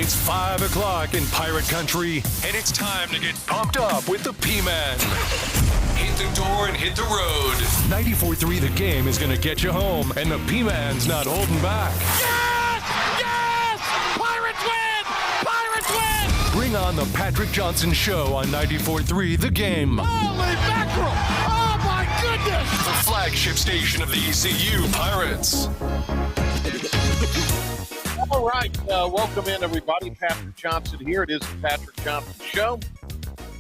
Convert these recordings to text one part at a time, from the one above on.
It's 5 o'clock in Pirate Country, and it's time to get pumped up with the P-Man. Hit the door and hit the road. 94.3 The Game is going to get you home, and the P-Man's not holding back. Yes! Yes! Pirates win! Pirates win! Bring on the Patrick Johnson Show on 94.3 The Game. Holy mackerel! Oh, my goodness! The flagship station of the ECU Pirates. All right, welcome in, everybody. Patrick Johnson here. It is the Patrick Johnson Show.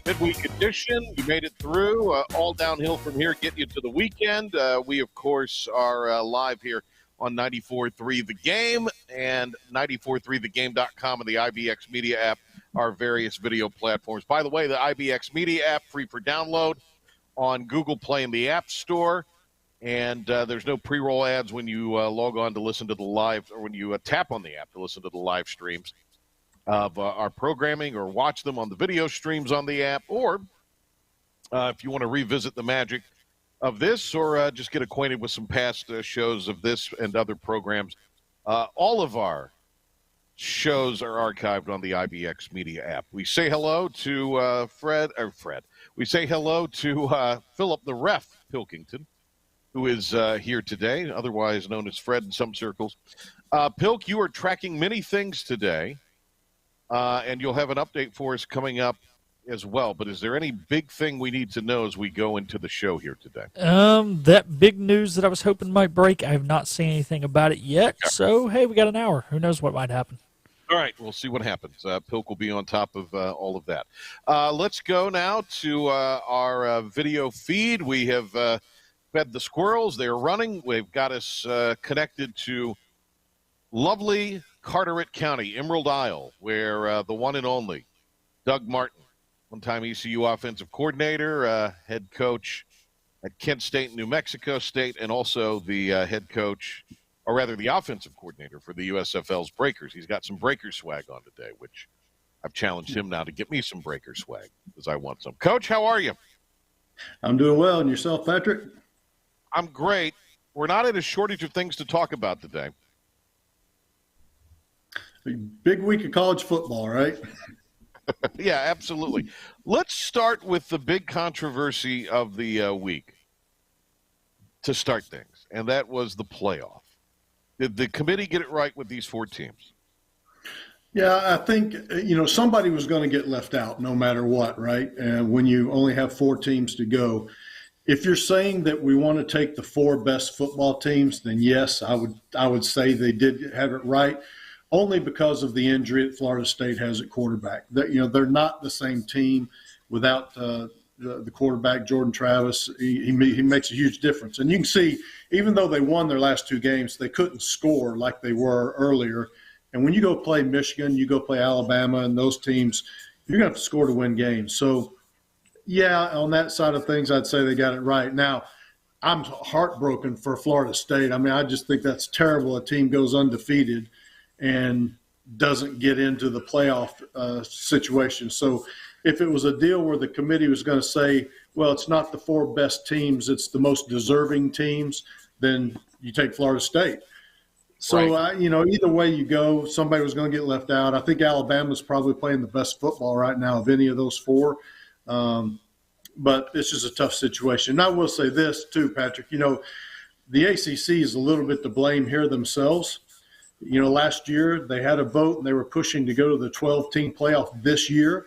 Midweek edition. You made it through. All downhill from here, getting you to the weekend. We, of course, are live here on 94.3 The Game and 94.3thegame.com and the IBX Media app, our various video platforms. By the way, the IBX Media app, free for download on Google Play and the App Store. And there's no pre-roll ads when you log on to listen to the live, or when you tap on the app to listen to the live streams of our programming, or watch them on the video streams on the app, or if you want to revisit the magic of this, or just get acquainted with some past shows of this and other programs. All of our shows are archived on the IBX Media app. We say hello to Fred. We say hello to Philip the Ref Pilkington, who is here today, otherwise known as Fred in some circles. Pilk, you are tracking many things today, and you'll have an update for us coming up as well. But is there any big thing we need to know as we go into the show here today? That big news that I was hoping might break, I have not seen anything about it yet. So, hey, we got an hour. Who knows what might happen? All right, we'll see what happens. Pilk will be on top of all of that. Let's go now to our video feed. We have fed the squirrels. They're running. We've got us connected to lovely Carteret County, Emerald Isle, where the one and only Doug Martin, one-time ECU offensive coordinator, head coach at Kent State and New Mexico State, and also the head coach, or rather the offensive coordinator for the USFL's Breakers. He's got some Breaker swag on today, which I've challenged him now to get me some Breaker swag because I want some. Coach, how are you? I'm doing well. And yourself, Patrick? I'm great. We're not in a shortage of things to talk about today. Big week of college football, right? Yeah, absolutely. Let's start with the big controversy of the week to start things, and that was the playoff. Did the committee get it right with these four teams? Yeah, I think, somebody was going to get left out no matter what, right? And when you only have four teams to go. If you're saying that we want to take the four best football teams, then yes, I would say they did have it right, only because of the injury that Florida State has at quarterback. They're not the same team without the quarterback, Jordan Travis. He makes a huge difference. And you can see, even though they won their last two games, they couldn't score like they were earlier. And when you go play Michigan, you go play Alabama, and those teams, you're going to have to score to win games. So, yeah, on that side of things, I'd say they got it right. Now, I'm heartbroken for Florida State. I mean, I just think that's terrible. A team goes undefeated and doesn't get into the playoff situation. So if it was a deal where the committee was going to say, well, it's not the four best teams, it's the most deserving teams, then you take Florida State. So, right. Either way you go, somebody was going to get left out. I think Alabama's probably playing the best football right now of any of those four. But it's just a tough situation. And I will say this too, Patrick, the ACC is a little bit to blame here themselves. Last year they had a vote and they were pushing to go to the 12-team playoff this year.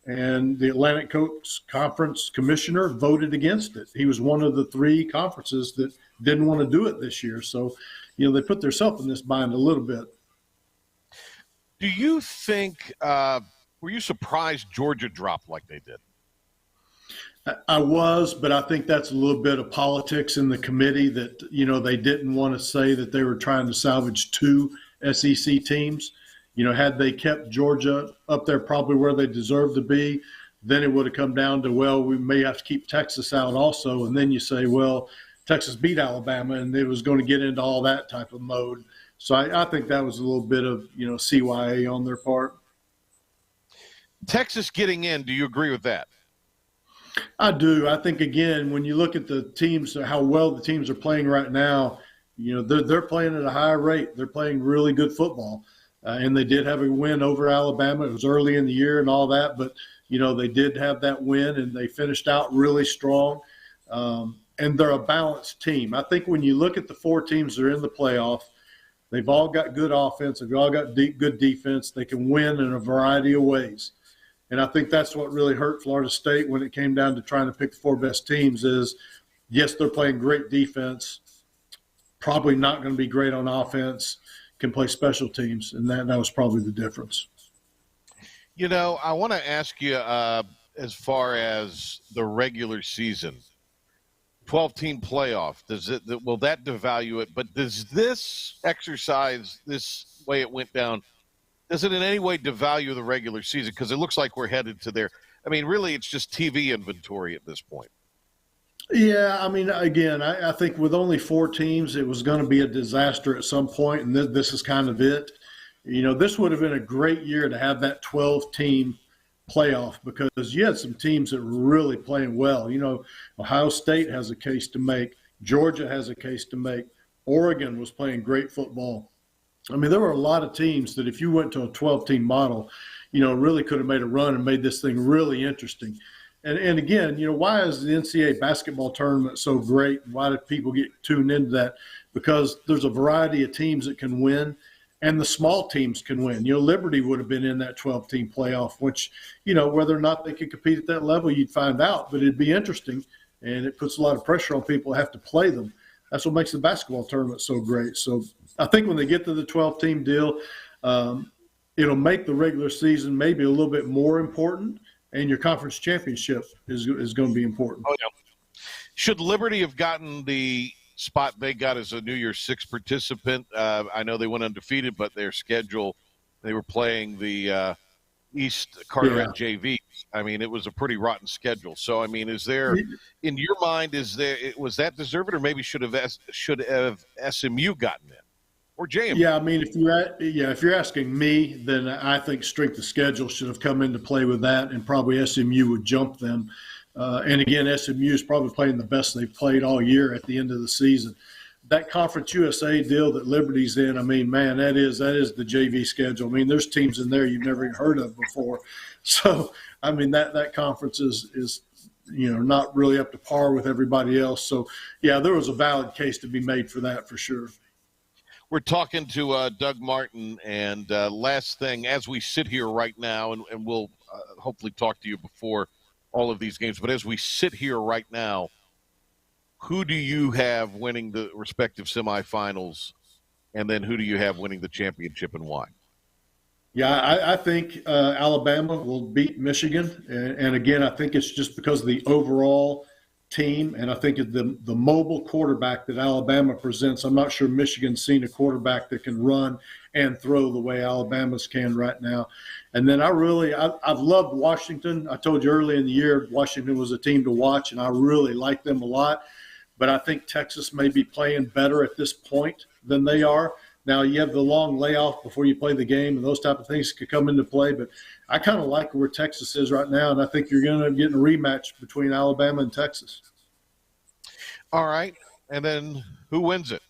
And the Atlantic Coast Conference commissioner voted against it. He was one of the three conferences that didn't want to do it this year. So, they put themselves in this bind a little bit. Do you think were you surprised Georgia dropped like they did? I was, but I think that's a little bit of politics in the committee that, they didn't want to say that they were trying to salvage two SEC teams. Had they kept Georgia up there probably where they deserve to be, then it would have come down to, well, we may have to keep Texas out also. And then you say, well, Texas beat Alabama, and it was going to get into all that type of mode. So I think that was a little bit of, CYA on their part. Texas getting in, do you agree with that? I do. I think, again, when you look at the teams, how well the teams are playing right now, they're playing at a higher rate. They're playing really good football. and they did have a win over Alabama. It was early in the year and all that, but, they did have that win, and they finished out really strong. And they're a balanced team. I think when you look at the 4 teams that are in the playoff, they've all got good offense. They've all got good defense. They can win in a variety of ways. And I think that's what really hurt Florida State when it came down to trying to pick the 4 best teams is, yes, they're playing great defense, probably not going to be great on offense, can play special teams, and that was probably the difference. I want to ask you as far as the regular season, 12-team playoff, will that devalue it? But does this exercise, this way it went down, does it in any way devalue the regular season? Because it looks like we're headed to there. I mean, really, it's just TV inventory at this point. Yeah, I mean, again, I think with only 4 teams, it was going to be a disaster at some point, and this is kind of it. This would have been a great year to have that 12-team playoff because you had some teams that were really playing well. Ohio State has a case to make. Georgia has a case to make. Oregon was playing great football. I mean, there were a lot of teams that if you went to a 12-team model, really could have made a run and made this thing really interesting. And again, why is the NCAA basketball tournament so great? Why do people get tuned into that? Because there's a variety of teams that can win, and the small teams can win. Liberty would have been in that 12-team playoff, which, whether or not they could compete at that level, you'd find out. But it'd be interesting, and it puts a lot of pressure on people to have to play them. That's what makes the basketball tournament so great. So I think when they get to the 12-team deal, it'll make the regular season maybe a little bit more important, and your conference championship is going to be important. Oh, yeah. Should Liberty have gotten the spot they got as a New Year's Six participant? I know they went undefeated, but their schedule, they were playing the East Carteret JV. I mean, it was a pretty rotten schedule. So, I mean, is there, in your mind, was that deserved, or maybe should have SMU gotten in? Or JMU? Yeah, I mean, if you're asking me, then I think strength of schedule should have come into play with that, and probably SMU would jump them. And again, SMU is probably playing the best they've played all year at the end of the season. That Conference USA deal that Liberty's in, I mean, man, that is the JV schedule. I mean, there's teams in there you've never even heard of before. So, I mean, that conference is not really up to par with everybody else. So, yeah, there was a valid case to be made for that for sure. We're talking to Doug Martin, and last thing, as we sit here right now, and we'll hopefully talk to you before all of these games, but as we sit here right now, who do you have winning the respective semifinals, and then who do you have winning the championship, and why? Yeah, I think Alabama will beat Michigan, and again, I think it's just because of the overall team, and I think the mobile quarterback that Alabama presents. I'm not sure Michigan's seen a quarterback that can run and throw the way Alabama's can right now. And then I've loved Washington. I told you early in the year Washington was a team to watch, and I really like them a lot. But I think Texas may be playing better at this point than they are. Now, you have the long layoff before you play the game, and those type of things could come into play. But I kind of like where Texas is right now, and I think you're going to get a rematch between Alabama and Texas. All right. And then who wins it?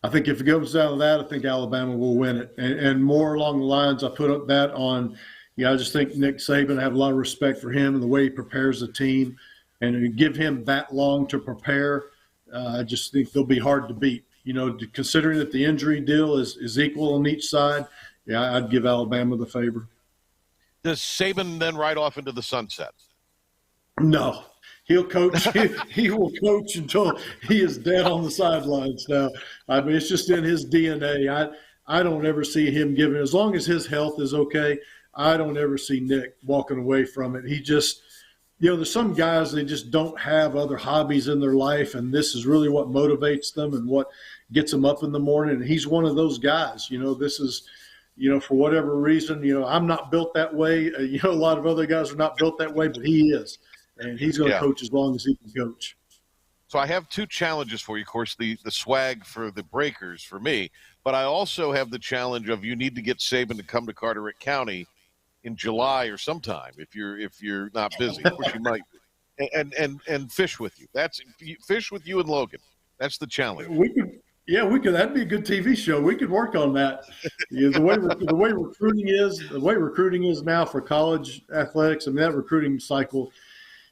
I think if it goes down to that, I think Alabama will win it. And more along the lines, I put up that on, I just think Nick Saban, I have a lot of respect for him and the way he prepares the team. And to give him that long to prepare, I just think they'll be hard to beat. Considering that the injury deal is equal on each side, yeah, I'd give Alabama the favor. Does Saban then ride off into the sunset? No. He'll coach. He will coach until he is dead on the sidelines now. I mean, it's just in his DNA. I don't ever see him giving, as long as his health is okay, I don't ever see Nick walking away from it. He just, there's some guys, they just don't have other hobbies in their life, and this is really what motivates them and what gets them up in the morning. And he's one of those guys. This is, for whatever reason, I'm not built that way. A lot of other guys are not built that way, but he is. And he's going to coach as long as he can coach. So I have 2 challenges for you. Of course, the swag for the Breakers for me, but I also have the challenge of you need to get Saban to come to Carteret County in July or sometime if you're not busy. Of course, you might, and fish with you. Fish with you and Logan. That's the challenge. Yeah, we could. That'd be a good TV show. We could work on that. Yeah, the way recruiting is now for college athletics. I mean, that recruiting cycle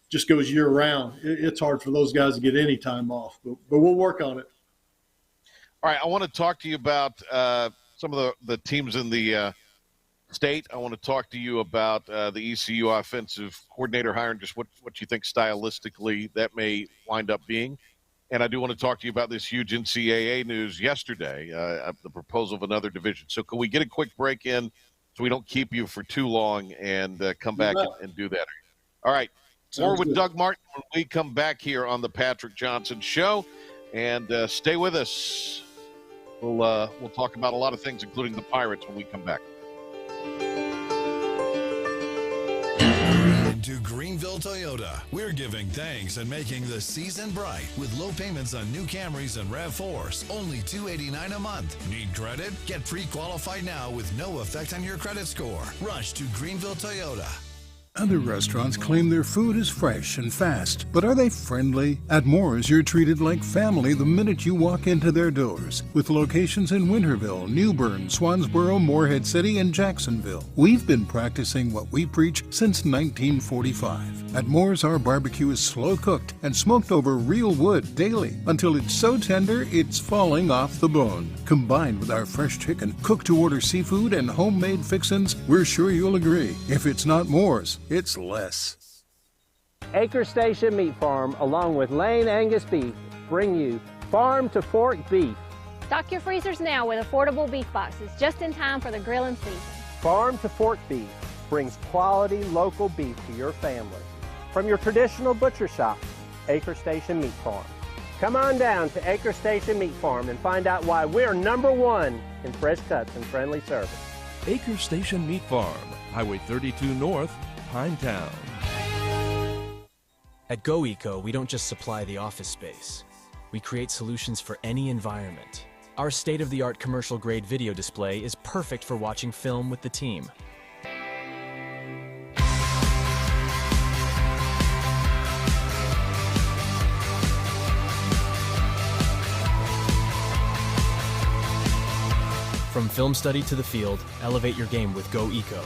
just goes year round. It's hard for those guys to get any time off, but we'll work on it. All right, I want to talk to you about some of the teams in the state. I want to talk to you about the ECU offensive coordinator hire and just what you think stylistically that may wind up being. And I do want to talk to you about this huge NCAA news yesterday, the proposal of another division. So can we get a quick break in so we don't keep you for too long and come back and do that? All right. More with Doug Martin when we come back here on the Patrick Johnson Show. And stay with us. We'll talk about a lot of things, including the Pirates, when we come back. To Greenville Toyota, we're giving thanks and making the season bright with low payments on new Camrys and RAV4s, only $289 a month. Need credit? Get pre-qualified now with no effect on your credit score. Rush to Greenville Toyota. Other restaurants claim their food is fresh and fast, but are they friendly? At Moore's, you're treated like family the minute you walk into their doors. With locations in Winterville, New Bern, Swansboro, Morehead City, and Jacksonville. We've been practicing what we preach since 1945. At Moore's, our barbecue is slow cooked and smoked over real wood daily until it's so tender it's falling off the bone. Combined with our fresh chicken, cooked-to-order seafood, and homemade fixins, we're sure you'll agree. If it's not Moore's, it's less. Acre Station Meat Farm, along with Lane Angus Beef, bring you Farm to Fork Beef. Stock your freezers now with affordable beef boxes, just in time for the grilling season. Farm to Fork Beef brings quality local beef to your family. From your traditional butcher shop, Acre Station Meat Farm. Come on down to Acre Station Meat Farm and find out why we're #1 in fresh cuts and friendly service. Acre Station Meat Farm, Highway 32 North, Pinetown. At GoEco, we don't just supply the office space. We create solutions for any environment. Our state-of-the-art commercial-grade video display is perfect for watching film with the team. From film study to the field, elevate your game with GoEco.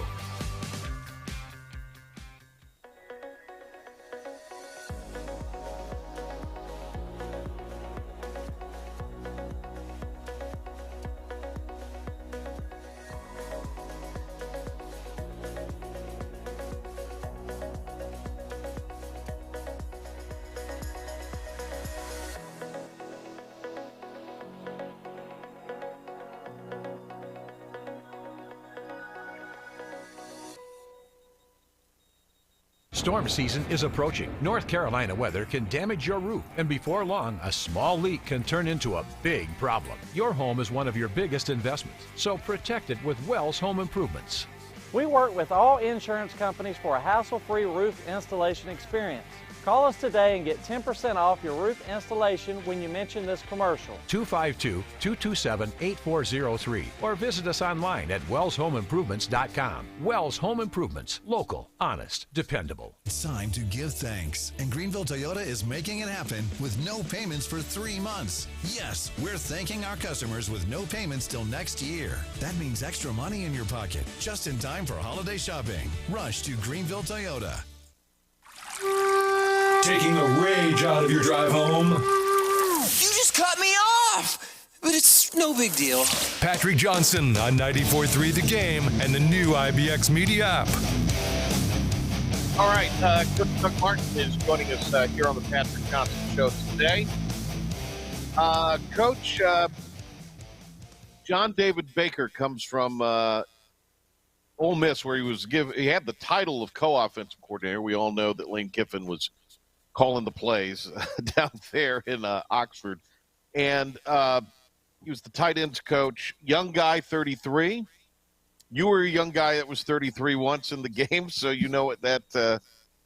Storm season is approaching. North Carolina weather can damage your roof, and before long, a small leak can turn into a big problem. Your home is one of your biggest investments, so protect it with Wells Home Improvements. We work with all insurance companies for a hassle-free roof installation experience. Call us today and get 10% off your roof installation when you mention this commercial. 252-227-8403 or visit us online at wellshomeimprovements.com. Wells Home Improvements. Local, honest, dependable. It's time to give thanks, and Greenville Toyota is making it happen with no payments for 3 months. Yes, we're thanking our customers with no payments till next year. That means extra money in your pocket, just in time for holiday shopping. Rush to Greenville Toyota. Taking the rage out of your drive home? You just cut me off! But it's no big deal. Patrick Johnson on 94.3 The Game and the new IBX Media app. All right, Coach Doug Martin is joining us here on the Patrick Johnson Show today. Coach, John David Baker comes from Ole Miss, where he had the title of co-offensive coordinator. We all know that Lane Kiffin was calling the plays down there in Oxford. And he was the tight ends coach. Young guy, 33. You were a young guy that was 33 once in the game, so you know what that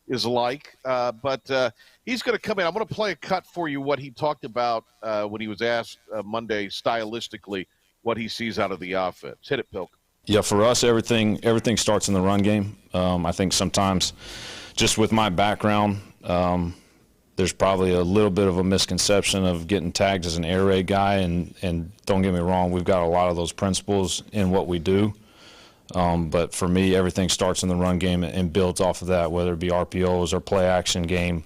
is like. But he's going to come in. I'm going to play a cut for you what he talked about when he was asked Monday stylistically what he sees out of the offense. Hit it, Pilk. Yeah, for us, everything starts in the run game. I think sometimes just with my background, there's probably a little bit of a misconception of getting tagged as an air raid guy, and don't get me wrong, we've got a lot of those principles in what we do. But for me, everything starts in the run game and builds off of that, whether it be RPOs or play action game.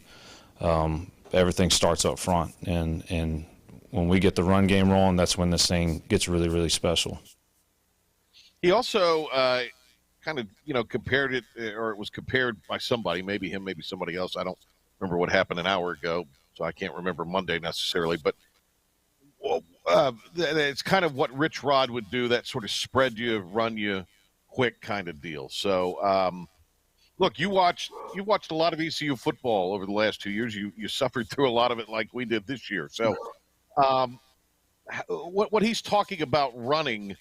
Everything starts up front, and when we get the run game rolling, that's when this thing gets really, really special. He also kind of, compared it, or it was compared by somebody, maybe him, maybe somebody else. I don't remember what happened an hour ago, so I can't remember Monday necessarily. But it's kind of what Rich Rod would do, that sort of spread you, run you quick kind of deal. So, look, you watched a lot of ECU football over the last 2 years. You suffered through a lot of it like we did this year. So what he's talking about running,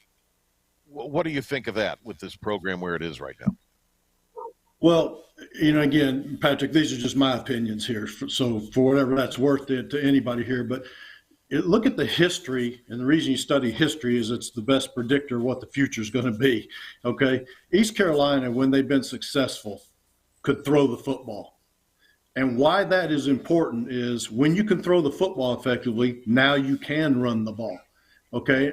what do you think of that with this program where it is right now? Well, again, Patrick, these are just my opinions here. So for whatever that's worth to anybody here, but look at the history, and the reason you study history is it's the best predictor of what the future is going to be. Okay, East Carolina, when they've been successful, could throw the football. And why that is important is when you can throw the football effectively, now you can run the ball. Okay,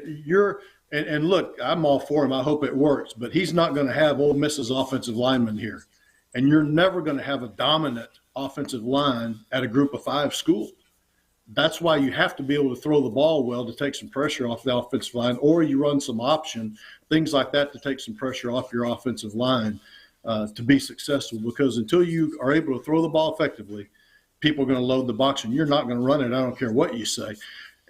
and look, I'm all for him. I hope it works, but he's not going to have Ole Miss's offensive lineman here, and you're never going to have a dominant offensive line at a Group of 5 school. That's why you have to be able to throw the ball well to take some pressure off the offensive line, or you run some option, things like that to take some pressure off your offensive line to be successful. Because until you are able to throw the ball effectively, people are going to load the box, and you're not going to run it. I don't care what you say.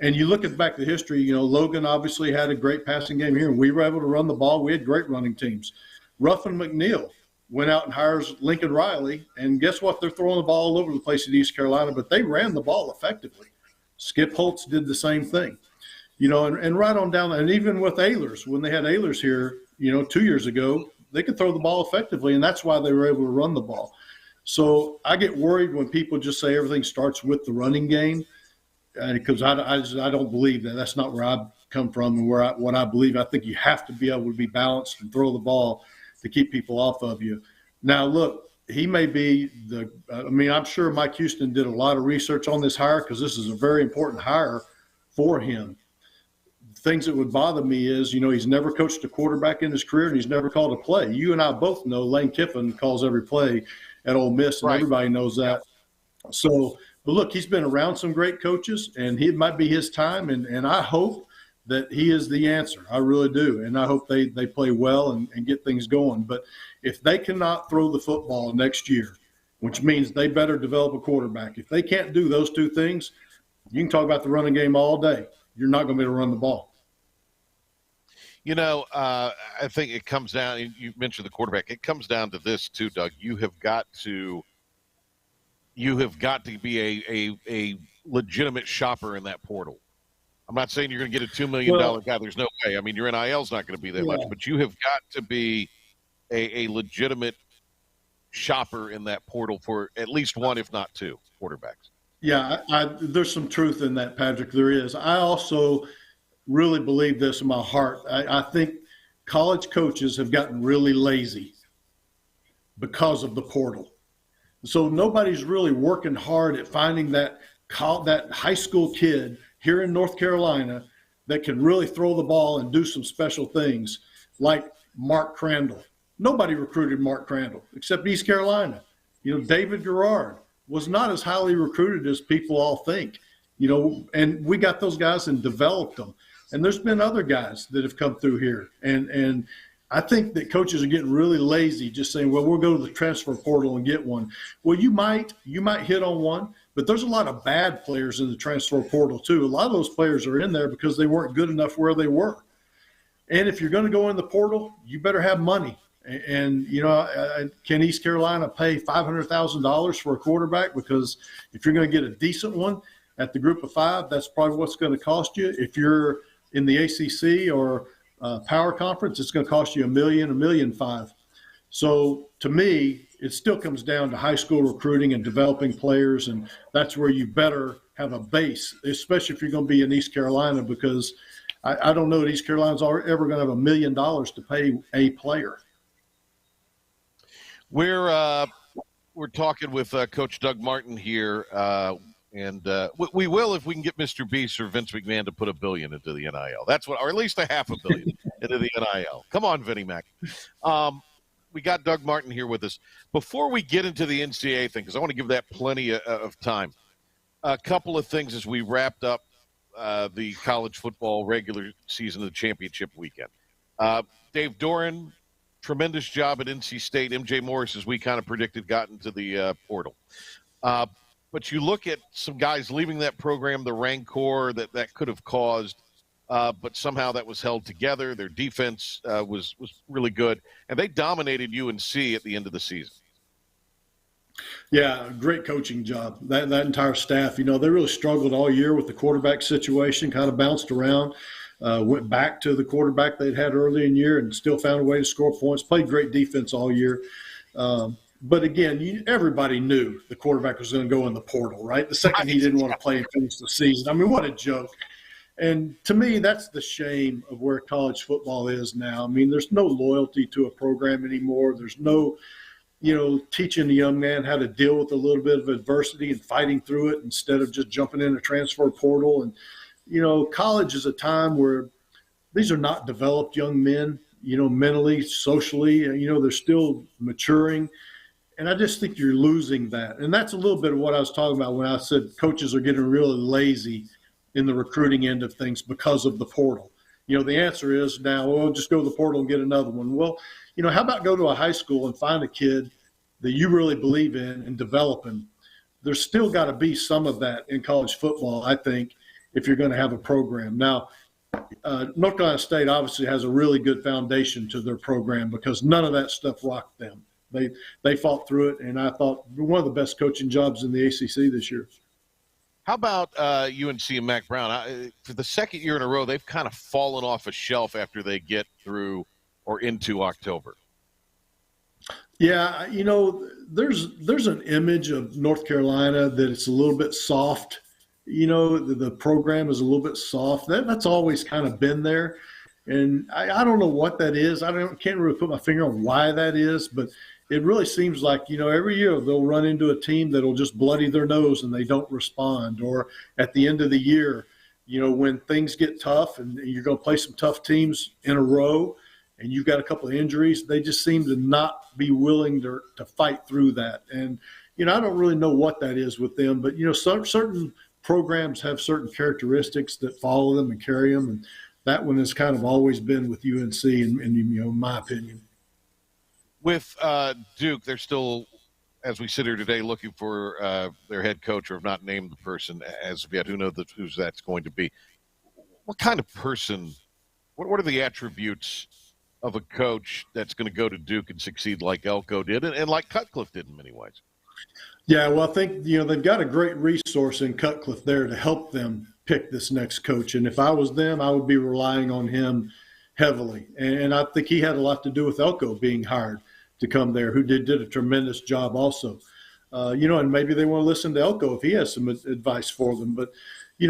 And you look at back the history, Logan obviously had a great passing game here, and we were able to run the ball. We had great running teams. Ruffin McNeil went out and hires Lincoln Riley, and guess what? They're throwing the ball all over the place at East Carolina, but they ran the ball effectively. Skip Holtz did the same thing, and right on down. And even with Ehlers, when they had Ehlers here, 2 years ago, they could throw the ball effectively, and that's why they were able to run the ball. So I get worried when people just say everything starts with the running game, because I don't believe that. That's not where I come from and what I believe. I think you have to be able to be balanced and throw the ball to keep people off of you. Now, look, he may be I'm sure Mike Houston did a lot of research on this hire, because this is a very important hire for him. Things that would bother me is, he's never coached a quarterback in his career, and he's never called a play. You and I both know Lane Kiffin calls every play at Ole Miss, and everybody knows that. So, but look, he's been around some great coaches, and it might be his time, and I hope that he is the answer. I really do, and I hope they play well and get things going. But if they cannot throw the football next year, which means they better develop a quarterback. If they can't do those two things, you can talk about the running game all day. You're not going to be able to run the ball. I think it comes down – you mentioned the quarterback. It comes down to this too, Doug. You have got to be a legitimate shopper in that portal. I'm not saying you're going to get a $2 million guy. There's no way. I mean, your NIL's not going to be that much, but you have got to be a legitimate shopper in that portal for at least one, if not two, quarterbacks. Yeah, there's some truth in that, Patrick. There is. I also really believe this in my heart. I think college coaches have gotten really lazy because of the portal. So nobody's really working hard at finding that high school kid here in North Carolina that can really throw the ball and do some special things, like Mark Crandall. Nobody recruited Mark Crandall except East Carolina. David Garrard was not as highly recruited as people all think, and we got those guys and developed them. And there's been other guys that have come through here. And I think that coaches are getting really lazy, just saying, well, we'll go to the transfer portal and get one. Well, you might hit on one, but there's a lot of bad players in the transfer portal too. A lot of those players are in there because they weren't good enough where they were. And if you're going to go in the portal, you better have money. And can East Carolina pay $500,000 for a quarterback? Because if you're going to get a decent one at the Group of 5, that's probably what's going to cost you. If you're in the ACC or Power Conference, it's going to cost you $1 million, $1.5 million. So to me, it still comes down to high school recruiting and developing players, and that's where you better have a base, especially if you're going to be in East Carolina, because I don't know that East Carolina's ever going to have $1 million to pay a player. We're We're talking with Coach Doug Martin here, and we will if we can get Mr. Beast or Vince McMahon to put $1 billion into the NIL. That's what, or at least $500 million into the NIL. Come on, Vinnie Mac. We got Doug Martin here with us. Before we get into the NCAA thing, because I want to give that plenty of time, a couple of things as we wrapped up the college football regular season of the championship weekend. Dave Doran, tremendous job at NC State. MJ Morris, as we kind of predicted, got into the portal. But you look at some guys leaving that program, the rancor that could have caused, but somehow that was held together. Their defense was really good, and they dominated UNC at the end of the season. Yeah, great coaching job. That entire staff, they really struggled all year with the quarterback situation, kind of bounced around, went back to the quarterback they'd had early in the year and still found a way to score points, played great defense all year. But again, everybody knew the quarterback was going to go in the portal, right? The second he didn't want to play and finish the season. I mean, what a joke. And to me, that's the shame of where college football is now. I mean, there's no loyalty to a program anymore. There's no teaching the young man how to deal with a little bit of adversity and fighting through it instead of just jumping in a transfer portal. And, college is a time where these are not developed young men, mentally, socially, they're still maturing. And I just think you're losing that. And that's a little bit of what I was talking about when I said coaches are getting really lazy in the recruiting end of things because of the portal. The answer is now, well, just go to the portal and get another one. Well, how about go to a high school and find a kid that you really believe in and develop him? There's still got to be some of that in college football, I think, if you're going to have a program. Now, North Carolina State obviously has a really good foundation to their program because none of that stuff rocked them. They fought through it, and I thought one of the best coaching jobs in the ACC this year. How about UNC and Mac Brown? For the second year in a row, they've kind of fallen off a shelf after they get through or into October. Yeah, there's an image of North Carolina that it's a little bit soft. The program is a little bit soft. That's always kind of been there. And I don't know what that is. Can't really put my finger on why that is, but it really seems like, every year they'll run into a team that'll just bloody their nose and they don't respond. Or at the end of the year, when things get tough and you're going to play some tough teams in a row and you've got a couple of injuries, they just seem to not be willing to fight through that. And, I don't really know what that is with them, but, certain programs have certain characteristics that follow them and carry them. And that one has kind of always been with UNC in my opinion. With Duke, they're still, as we sit here today, looking for their head coach, or have not named the person as of yet. Who knows who that's going to be? What kind of person, what are the attributes of a coach that's going to go to Duke and succeed like Elko did and like Cutcliffe did in many ways? Yeah, well, I think, they've got a great resource in Cutcliffe there to help them pick this next coach. And if I was them, I would be relying on him heavily. And I think he had a lot to do with Elko being hired to come there, who did a tremendous job also. And maybe they want to listen to Elko if he has some advice for them. But,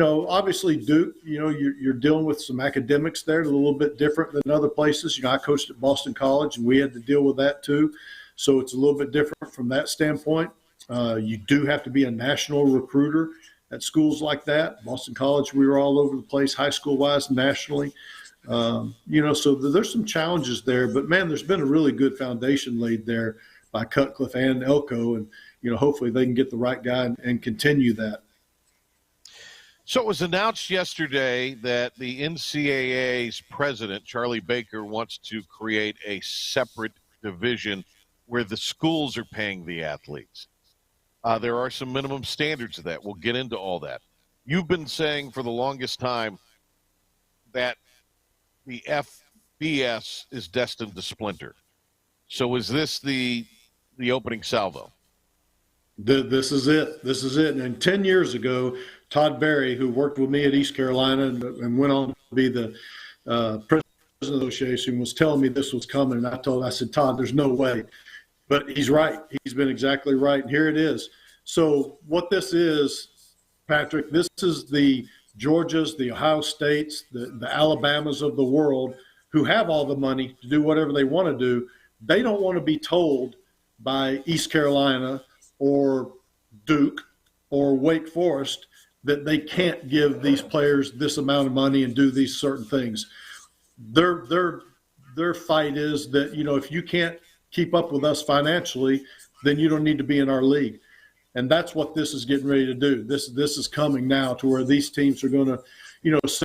obviously Duke, you're dealing with some academics there, a little bit different than other places. I coached at Boston College, and we had to deal with that too. So it's a little bit different from that standpoint. You do have to be a national recruiter at schools like that. Boston College, we were all over the place, high school-wise, nationally. So there's some challenges there. But, man, there's been a really good foundation laid there by Cutcliffe and Elko. And, hopefully they can get the right guy and continue that. So it was announced yesterday that the NCAA's president, Charlie Baker, wants to create a separate division where the schools are paying the athletes. There are some minimum standards of that. We'll get into all that. You've been saying for the longest time that the FBS is destined to splinter. So is this the opening salvo? This is it. This is it. And 10 years ago, Todd Berry, who worked with me at East Carolina and went on to be the president of the association, was telling me this was coming. And I said, Todd, there's no way. But he's right. He's been exactly right. And here it is. So what this is, Patrick, this is the Georgias, the Ohio States, the Alabamas of the world who have all the money to do whatever they want to do. They don't want to be told by East Carolina or Duke or Wake Forest that they can't give these players this amount of money and do these certain things. Their fight is that, if you can't keep up with us financially, then you don't need to be in our league. And that's what this is getting ready to do. This is coming now to where these teams are going to,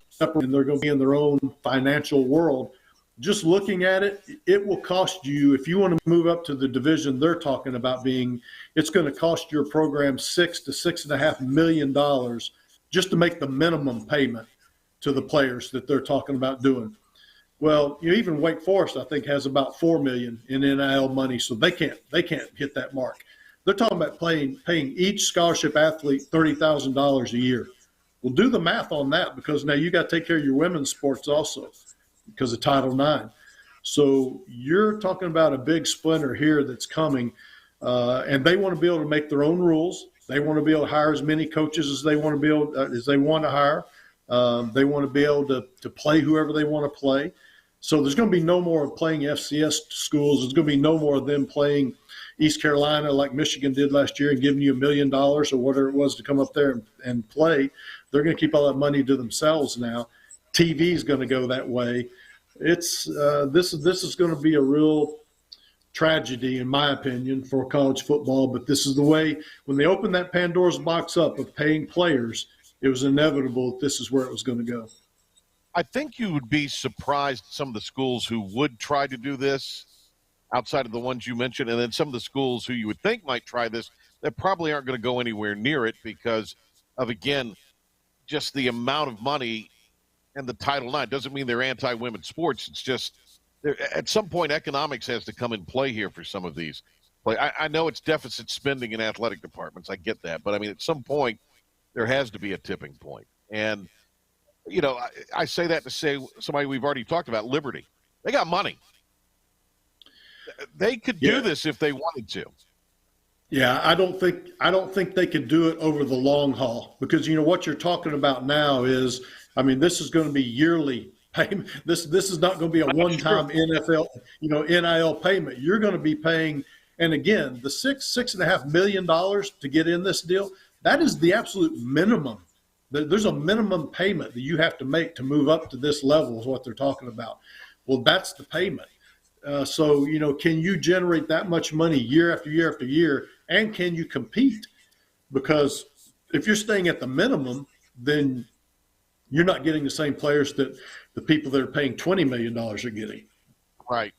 separate, and they're going to be in their own financial world. Just looking at it, it will cost you, if you want to move up to the division they're talking about being, it's going to cost your program $6 to $6.5 million just to make the minimum payment to the players that they're talking about doing. Well, even Wake Forest, I think, has about $4 million in NIL money, so they can't hit that mark. They're talking about paying each scholarship athlete $30,000 a year. Well, do the math on that, because now you got to take care of your women's sports also because of Title IX. So you're talking about a big splinter here that's coming, and they want to be able to make their own rules. They want to be able to hire as many coaches as they want to hire. They want to be able to play whoever they want to play. So there's going to be no more playing FCS schools. There's going to be no more of them playing East Carolina like Michigan did last year and giving you $1 million or whatever it was to come up there and play. They're going to keep all that money to themselves now. TV is going to go that way. This is going to be a real tragedy, in my opinion, for college football. But this is the way, when they opened that Pandora's box up of paying players, it was inevitable that this is where it was going to go. I think you would be surprised some of the schools who would try to do this outside of the ones you mentioned, and then some of the schools who you would think might try this that probably aren't going to go anywhere near it because of, again, just the amount of money and the Title IX. Doesn't mean they're anti-women's sports. It's just at some point economics has to come in play here for some of these. I know it's deficit spending in athletic departments. I get that. But, I mean, at some point there has to be a tipping point. And, I say that to say somebody we've already talked about, Liberty. They got money. They could do this if they wanted to. Yeah, I don't think they could do it over the long haul, because what you're talking about now is, this is going to be yearly payment. This is not going to be a one-time NFL, NIL payment. You're going to be paying, and again, the $6.5 million to get in this deal, that is the absolute minimum. There's a minimum payment that you have to make to move up to this level is what they're talking about. Well, that's the payment. So, can you generate that much money year after year after year, and can you compete? Because if you're staying at the minimum, then you're not getting the same players that the people that are paying $20 million are getting. Right.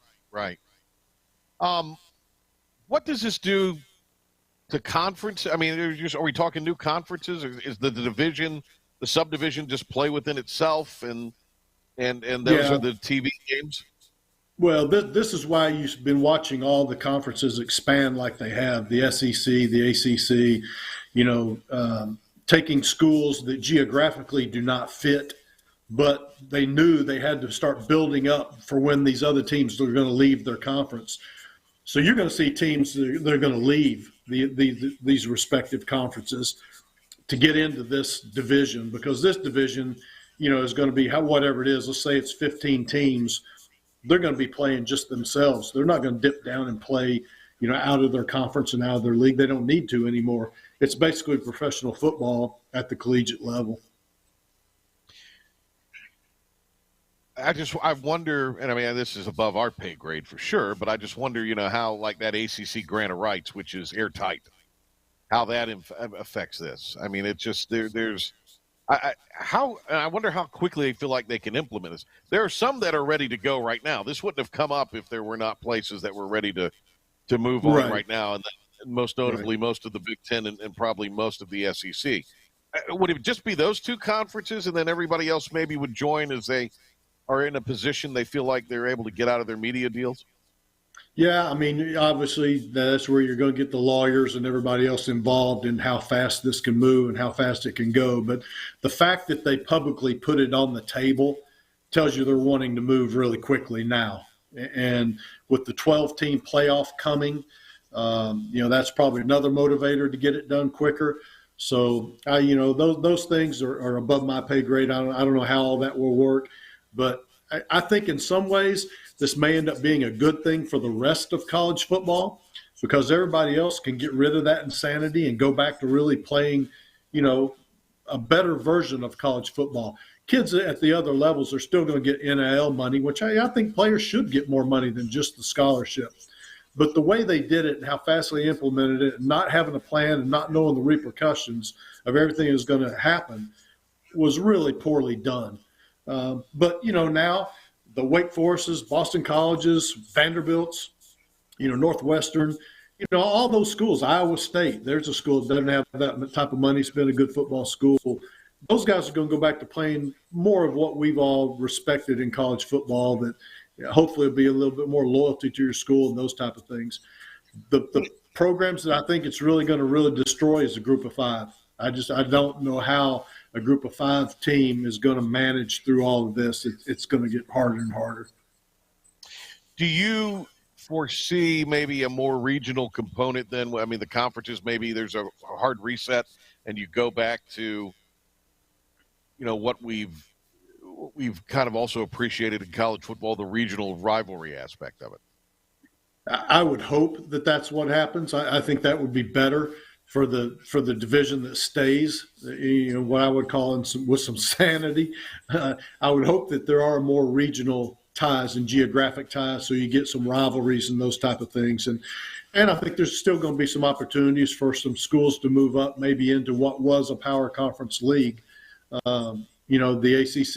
What does this do to conference? I mean, are we talking new conferences? Or is the division, the subdivision, just play within itself, and those are the TV games? Well, this is why you've been watching all the conferences expand like they have, the SEC, the ACC, taking schools that geographically do not fit, but they knew they had to start building up for when these other teams are going to leave their conference. So you're going to see teams that are going to leave these respective conferences to get into this division, because this division, is going to be whatever it is. Let's say it's 15 teams. They're going to be playing just themselves. They're not going to dip down and play, out of their conference and out of their league. They don't need to anymore. It's basically professional football at the collegiate level. I wonder, and this is above our pay grade for sure, but I just wonder, how like that ACC grant of rights, which is airtight, how that affects this. I mean, it's just there's. I wonder how quickly they feel like they can implement this. There are some that are ready to go right now. This wouldn't have come up if there were not places that were ready to move on right now, and most notably most of the Big Ten and probably most of the SEC. Would it just be those two conferences, and then everybody else maybe would join as they are in a position they feel like they're able to get out of their media deals? Yeah, obviously that's where you're going to get the lawyers and everybody else involved in how fast this can move and how fast it can go. But the fact that they publicly put it on the table tells you they're wanting to move really quickly now. And with the 12-team playoff coming, that's probably another motivator to get it done quicker. So, those things are above my pay grade. I don't know how all that will work. But I think in some ways this may end up being a good thing for the rest of college football, because everybody else can get rid of that insanity and go back to really playing, a better version of college football. Kids at the other levels are still going to get NIL money, which I think players should get more money than just the scholarship. But the way they did it and how fast they implemented it, and not having a plan and not knowing the repercussions of everything that was going to happen was really poorly done. But now the Wake Forests, Boston Colleges, Vanderbilts, Northwestern, all those schools, Iowa State, there's a school that doesn't have that type of money, it's been a good football school. Those guys are going to go back to playing more of what we've all respected in college football, that hopefully will be a little bit more loyalty to your school and those type of things. The programs that I think it's really going to really destroy is a group of five. I don't know how a group of five team is going to manage through all of this. It's going to get harder and harder. Do you foresee maybe a more regional component then? I mean, the conferences, maybe there's a hard reset and you go back to, what we've kind of also appreciated in college football, the regional rivalry aspect of it. I would hope that that's what happens. I think that would be better for the division that stays, what I would call with some sanity. I would hope that there are more regional ties and geographic ties, so you get some rivalries and those type of things. And I think there's still going to be some opportunities for some schools to move up maybe into what was a power conference league. The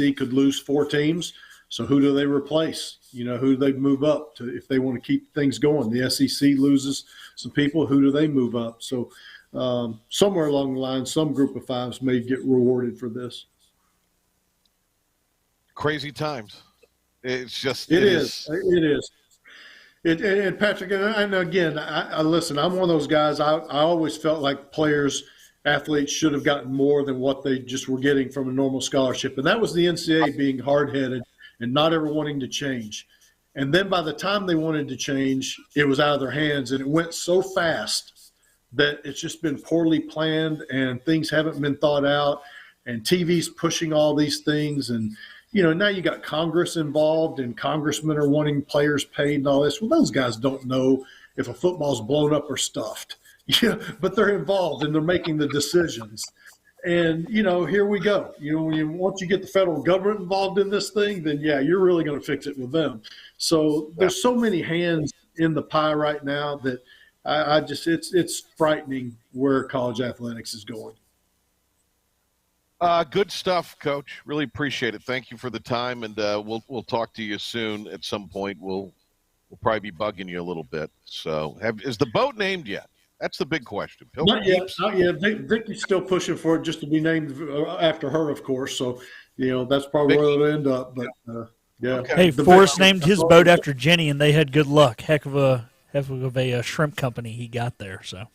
ACC could lose 4 teams. So who do they replace? Who do they move up to if they want to keep things going? The SEC loses some people. Who do they move up? So somewhere along the line, some group of fives may get rewarded for this. Crazy times. It's just it is. And Patrick, and again, I listen. I'm one of those guys. I always felt like athletes should have gotten more than what they just were getting from a normal scholarship, and that was the NCAA being hard-headed and not ever wanting to change. And then by the time they wanted to change, it was out of their hands, and it went so fast that it's just been poorly planned, and things haven't been thought out, and TV's pushing all these things, and now you got Congress involved, and congressmen are wanting players paid and all this. Well, those guys don't know if a football's blown up or stuffed. Yeah, but they're involved and they're making the decisions. And, here we go. Once you get the federal government involved in this thing, then, yeah, you're really going to fix it with them. So there's so many hands in the pie right now that it's frightening where college athletics is going. Good stuff, Coach. Really appreciate it. Thank you for the time, and we'll talk to you soon at some point. We'll probably be bugging you a little bit. So is the boat named yet? That's the big question. Not yet. Vicky's still pushing for it just to be named after her, of course. So, that's probably where it'll end up. But, yeah. Okay. Hey, Forrest named his boat after Jenny, and they had good luck. Heck of a shrimp company he got there. So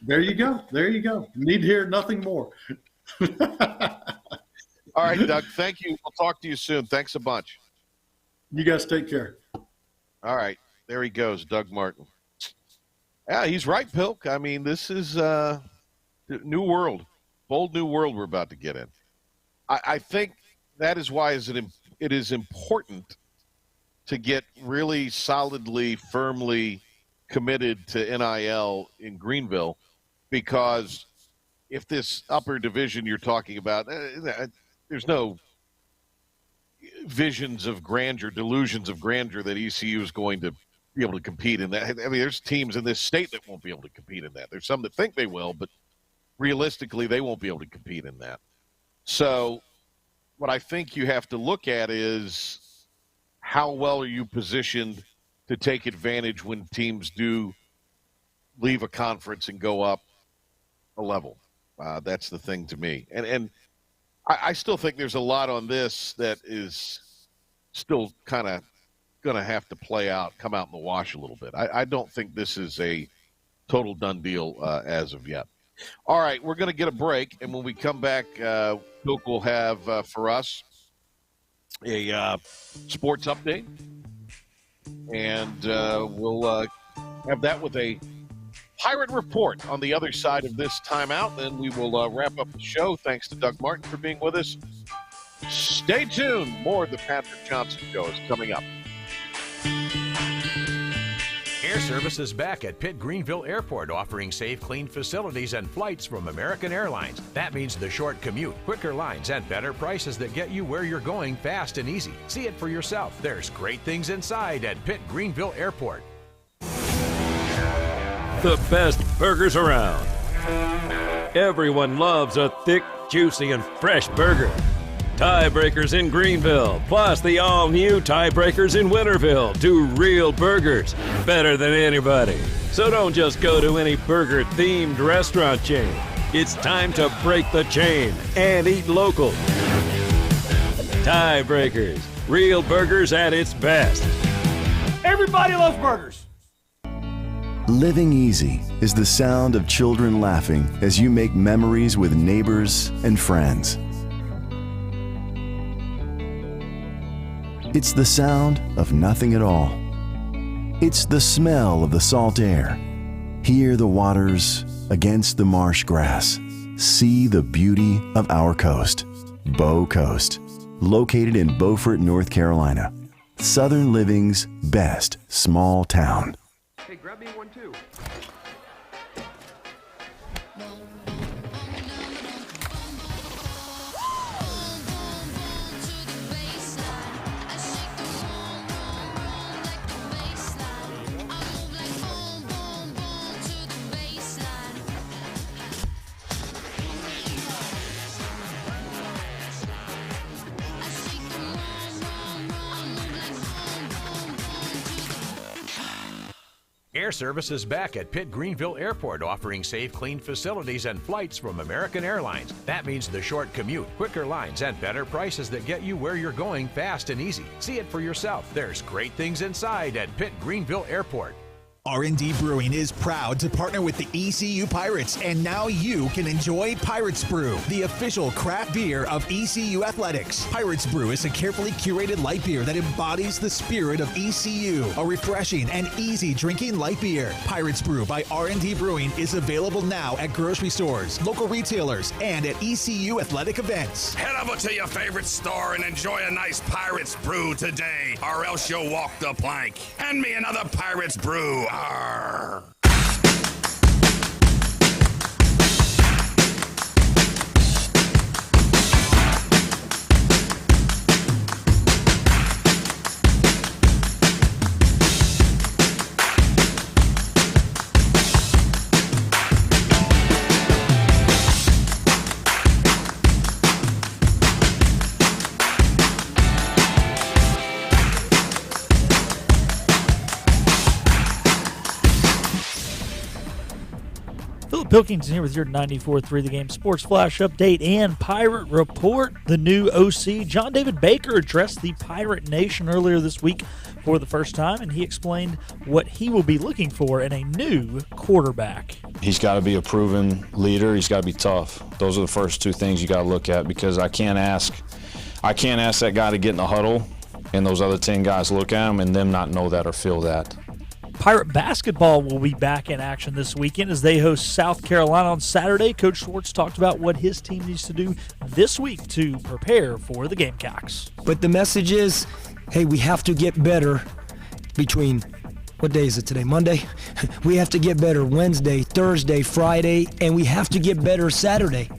there you go. Need to hear nothing more. All right, Doug. Thank you. We'll talk to you soon. Thanks a bunch. You guys take care. All right. There he goes, Doug Martin. Yeah, he's right, Pilk. I mean, this is new world, bold new world we're about to get in. I think that is why it is important to get really solidly, firmly committed to NIL in Greenville, because if this upper division you're talking about, there's no visions of grandeur, delusions of grandeur that ECU is going to be able to compete in that. I mean, there's teams in this state that won't be able to compete in that. There's some that think they will, but realistically, they won't be able to compete in that. So what I think you have to look at is how well are you positioned to take advantage when teams do leave a conference and go up a level. That's the thing to me. And I still think there's a lot on this that is still kind of going to have to play out, come out in the wash a little bit. I don't think this is a total done deal as of yet. All right, we're going to get a break, and when we come back, Luke will have for us a sports update, and we'll have that with a Pirate Report on the other side of this timeout. Then we will wrap up the show. Thanks to Doug Martin for being with us. Stay tuned. More of the Patrick Johnson Show is coming up. Air Service is back at Pitt Greenville Airport, offering safe, clean facilities and flights from American Airlines. That means the short commute, quicker lines, and better prices that get you where you're going fast and easy. See it for yourself. There's great things inside at Pitt Greenville Airport. The best burgers around. Everyone loves a thick, juicy, and fresh burger. Tiebreakers in Greenville, plus the all-new Tiebreakers in Winterville. Do real burgers better than anybody. So don't just go to any burger-themed restaurant chain. It's time to break the chain and eat local. Tiebreakers, real burgers at its best. Everybody loves burgers. Living easy is the sound of children laughing as you make memories with neighbors and friends. It's the sound of nothing at all. It's the smell of the salt air. Hear the waters against the marsh grass. See the beauty of our coast. Bow Coast, located in Beaufort, North Carolina. Southern Living's best small town. Hey, grab me one too. Air Service is back at Pitt Greenville Airport, offering safe, clean facilities and flights from American Airlines. That means the short commute, quicker lines, and better prices that get you where you're going fast and easy. See it for yourself. There's great things inside at Pitt Greenville Airport. R&D Brewing is proud to partner with the ECU Pirates, and now you can enjoy Pirates Brew, the official craft beer of ECU Athletics. Pirates Brew is a carefully curated light beer that embodies the spirit of ECU, a refreshing and easy drinking light beer. Pirates Brew by R&D Brewing is available now at grocery stores, local retailers, and at ECU athletic events. Head over to your favorite store and enjoy a nice Pirates Brew today, or else you'll walk the plank. Hand me another Pirates Brew. Arr. Pilkington here with your 94.3 The Game Sports Flash Update and Pirate Report. The new OC, John David Baker, addressed the Pirate Nation earlier this week for the first time, and he explained what he will be looking for in a new quarterback. He's got to be a proven leader. He's got to be tough. Those are the first two things you got to look at, because I can't ask that guy to get in the huddle and those other 10 guys look at him and them not know that or feel that. Pirate basketball will be back in action this weekend as they host South Carolina on Saturday. Coach Schwartz talked about what his team needs to do this week to prepare for the Gamecocks. But the message is, hey, we have to get better between, what day is it today, Monday? We have to get better Wednesday, Thursday, Friday, and we have to get better Saturday.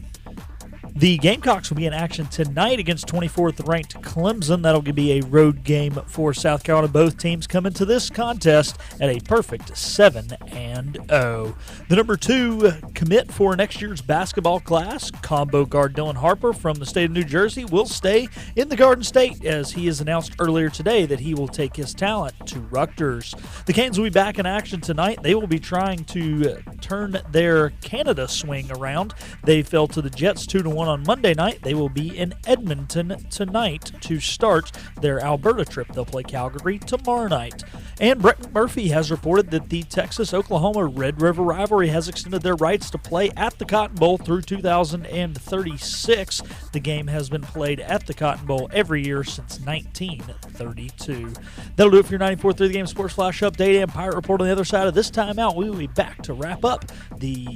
The Gamecocks will be in action tonight against 24th ranked Clemson. That'll be a road game for South Carolina. Both teams come into this contest at a perfect 7-0. The number 2 commit for next year's basketball class, combo guard Dylan Harper from the state of New Jersey, will stay in the Garden State, as he has announced earlier today that he will take his talent to Rutgers. The Canes will be back in action tonight. They will be trying to turn their Canada swing around. They fell to the Jets 2-1 on Monday night. They will be in Edmonton tonight to start their Alberta trip. They'll play Calgary tomorrow night. And Brett McMurphy has reported that the Texas-Oklahoma Red River rivalry has extended their rights to play at the Cotton Bowl through 2036. The game has been played at the Cotton Bowl every year since 1932. That'll do it for your 94.3 The Game Sports Flash Update and Pirate Report. On the other side of this timeout, we will be back to wrap up the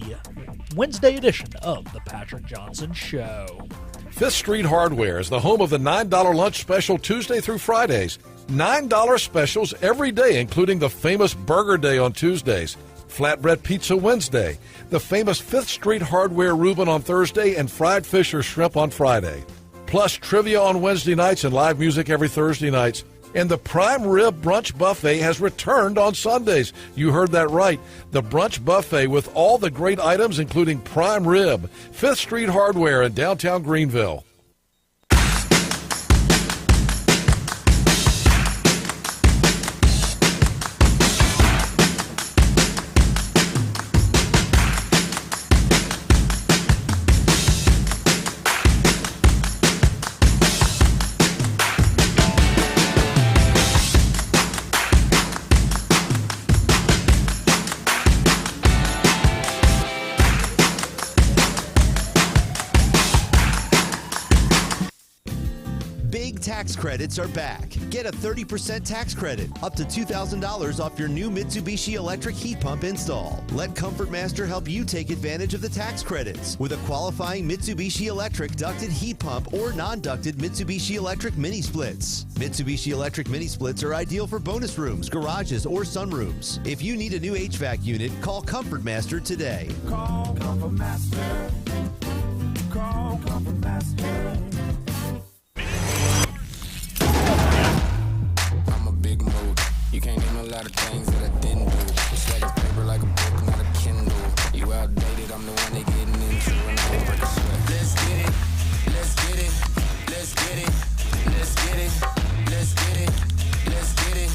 Wednesday edition of the Patrick Johnson Show. show. Fifth Street Hardware is the home of the $9 lunch special Tuesday through Fridays. $9 specials every day, including the famous Burger Day on Tuesdays, Flatbread Pizza Wednesday, the famous Fifth Street Hardware Reuben on Thursday, and fried fish or shrimp on Friday. Plus trivia on Wednesday nights and live music every Thursday nights. And the Prime Rib Brunch Buffet has returned on Sundays. You heard that right. The Brunch Buffet with all the great items, including prime rib. Fifth Street Hardware in downtown Greenville. Tax credits are back. Get a 30% tax credit, up to $2,000 off your new Mitsubishi electric heat pump install. Let Comfort Master help you take advantage of the tax credits with a qualifying Mitsubishi electric ducted heat pump or non-ducted Mitsubishi electric mini splits. Mitsubishi electric mini splits are ideal for bonus rooms, garages, or sunrooms. If you need a new HVAC unit, call Comfort Master today. Call Comfort Master. Call Comfort Master. You can't name a lot of things that I didn't do. It's like a paper, like a book, not a Kindle. You outdated, I'm the one they getting into, and I won't break a sweat. Let's get it, let's get it, let's get it, let's get it, let's get it, let's get it,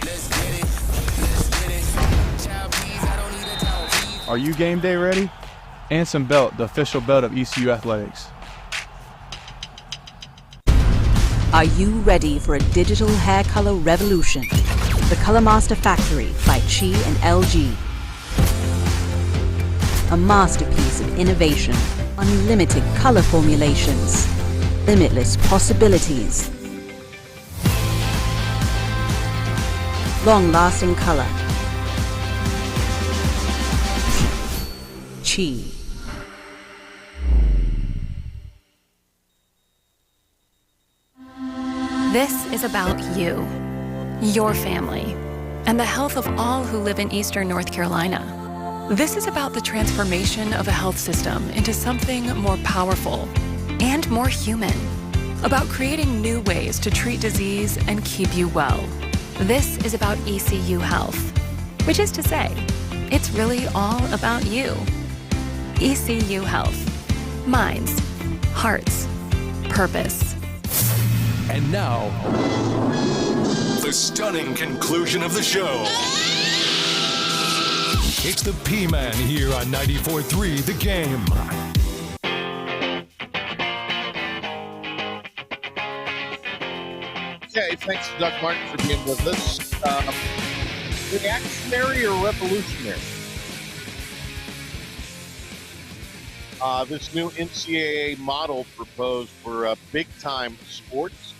let's get it, let's get it. Child, please, I don't need a towel, please. Are you game day ready? Anson Belt, the official belt of ECU Athletics. Are you ready for a digital hair color revolution? The Color Master Factory by Chi and LG. A masterpiece of innovation, unlimited color formulations, limitless possibilities, long-lasting color. Chi. This is about you, your family, and the health of all who live in Eastern North Carolina. This is about the transformation of a health system into something more powerful and more human, about creating new ways to treat disease and keep you well. This is about ECU Health, which is to say, it's really all about you. ECU Health. Minds, hearts, purpose. And now, the stunning conclusion of the show. It's the P-Man here on 94.3 The Game. Okay, thanks to Doug Martin for being with us. Reactionary or revolutionary? This new NCAA model proposed for big-time sports.